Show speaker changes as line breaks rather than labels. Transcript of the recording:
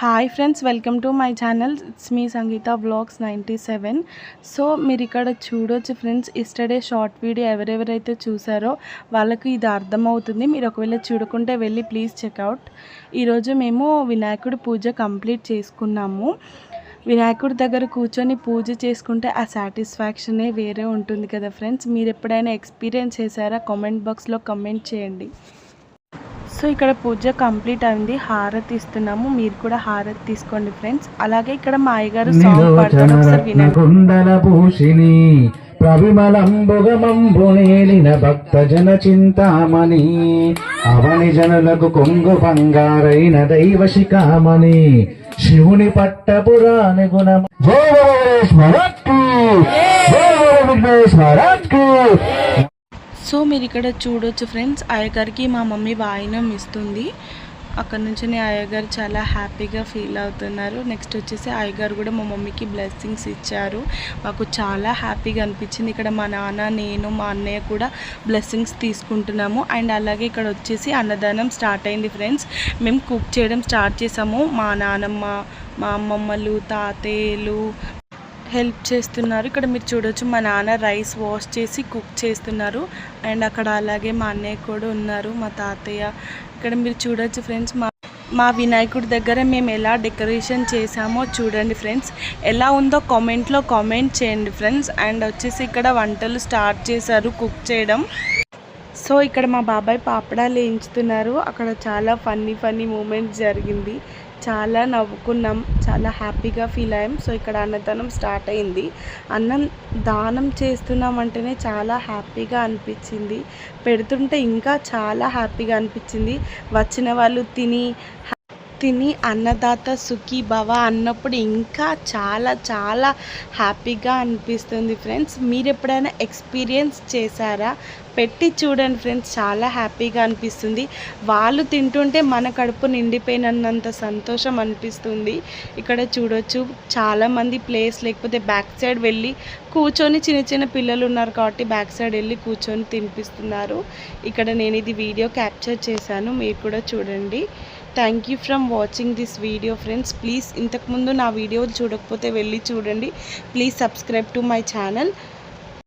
Hi friends, welcome to my channel. It's me Sangeetha vlogs 97. So మీరు ఇక్కడ చూడొచ్చు friends, ఇస్టర్డే short video ఎవరెవరైతే చూసారో వాళ్ళకి ఇది అర్థమవుతుంది. మీరు ఒకవేళ చూడకుంటే వెళ్ళి ప్లీజ్ చెక్అవుట్. ఈరోజు మేము వినాయకుడి పూజ కంప్లీట్ చేసుకున్నాము. వినాయకుడి దగ్గర కూర్చొని పూజ చేసుకుంటే ఆ సాటిస్ఫాక్షనే వేరే ఉంటుంది కదా ఫ్రెండ్స్. మీరు ఎప్పుడైనా ఎక్స్పీరియన్స్ చేశారా? కామెంట్ బాక్స్లో కామెంట్ చేయండి. సో ఇక్కడ పూజ కంప్లీట్ అయింది. హారతి ఇస్తున్నాము, మీరు కూడా హారతి తీసుకోండి ఫ్రెండ్స్. అలాగే ఇక్కడ మా అయ్యగారు సాంగ్ పాడతారు, ఒకసారి వినండి.
ప్రవిమలంబుగమంబునేలిన భక్త జన చింతామణి అవని జనులకు కొంగు బంగారైన దైవ శిఖామణి శివుని పట్టపురాణి గుణం. జయ విఘ్నేశ్వరకి.
సో మీరు ఇక్కడ చూడొచ్చు ఫ్రెండ్స్, అయ్యగారికి మా మమ్మీ వాయినం ఇస్తుంది. అక్కడ నుంచి అయ్యగారు చాలా హ్యాపీగా ఫీల్ అవుతున్నారు. నెక్స్ట్ వచ్చేసి అయ్యగారు కూడా మా మమ్మీకి బ్లెస్సింగ్స్ ఇచ్చారు. మాకు చాలా హ్యాపీగా అనిపించింది. ఇక్కడ మా నాన్న, నేను, మా అన్నయ్య కూడా బ్లెస్సింగ్స్ తీసుకుంటున్నాము. అండ్ అలాగే ఇక్కడ వచ్చేసి అన్నదానం స్టార్ట్ అయింది ఫ్రెండ్స్. మేము కుక్ చేయడం స్టార్ట్ చేసాము. మా నాన్నమ్మ, మా అమ్మమ్మలు, తాతయ్యలు హెల్ప్ చేస్తున్నారు. ఇక్కడ మీరు చూడొచ్చు, మా నాన్న రైస్ వాష్ చేసి కుక్ చేస్తున్నారు. అండ్ అక్కడ అలాగే మా అన్నయ్య కూడా ఉన్నారు, మా తాతయ్య. ఇక్కడ మీరు చూడొచ్చు ఫ్రెండ్స్, మా వినాయకుడి దగ్గర మేము ఎలా డెకరేషన్ చేసామో చూడండి ఫ్రెండ్స్. ఎలా ఉందో కామెంట్లో కామెంట్ చేయండి ఫ్రెండ్స్. అండ్ వచ్చేసి ఇక్కడ వంటలు స్టార్ట్ చేశారు, కుక్ చేయడం. సో ఇక్కడ మా బాబాయ్ పాపడాలు వేయించుతున్నారు. అక్కడ చాలా ఫన్నీ మూమెంట్స్ జరిగింది. చాలా నవ్వుకున్నాం, చాలా హ్యాపీగా ఫీల్ అయ్యాం. సో ఇక్కడ అన్నదానం స్టార్ట్ అయింది. అన్నం దానం చేస్తున్నామంటేనే చాలా హ్యాపీగా అనిపించింది. పెడుతుంటే ఇంకా చాలా హ్యాపీగా అనిపించింది. వచ్చిన వాళ్ళు తిని అన్నదాత సుఖీ భవ అన్నప్పుడు ఇంకా చాలా హ్యాపీగా అనిపిస్తుంది ఫ్రెండ్స్. మీరు ఎప్పుడైనా ఎక్స్పీరియన్స్ చేశారా? పెట్టి చూడండి ఫ్రెండ్స్, చాలా హ్యాపీగా అనిపిస్తుంది. వాళ్ళు తింటుంటే మన కడుపు నిండిపోయినంత సంతోషం అనిపిస్తుంది. ఇక్కడ చూడొచ్చు, చాలామంది ప్లేస్ లేకపోతే బ్యాక్ సైడ్ వెళ్ళి కూర్చొని, చిన్న పిల్లలు ఉన్నారు కాబట్టి బ్యాక్ సైడ్ వెళ్ళి కూర్చొని తినిపిస్తున్నారు. ఇక్కడ నేను ఇది వీడియో క్యాప్చర్ చేశాను, మీరు కూడా చూడండి. Thank you from watching this video friends. Please ఇంతకుముందు నా వీడియోలు చూడకపోతే వెళ్ళి చూడండి. Please subscribe to my channel.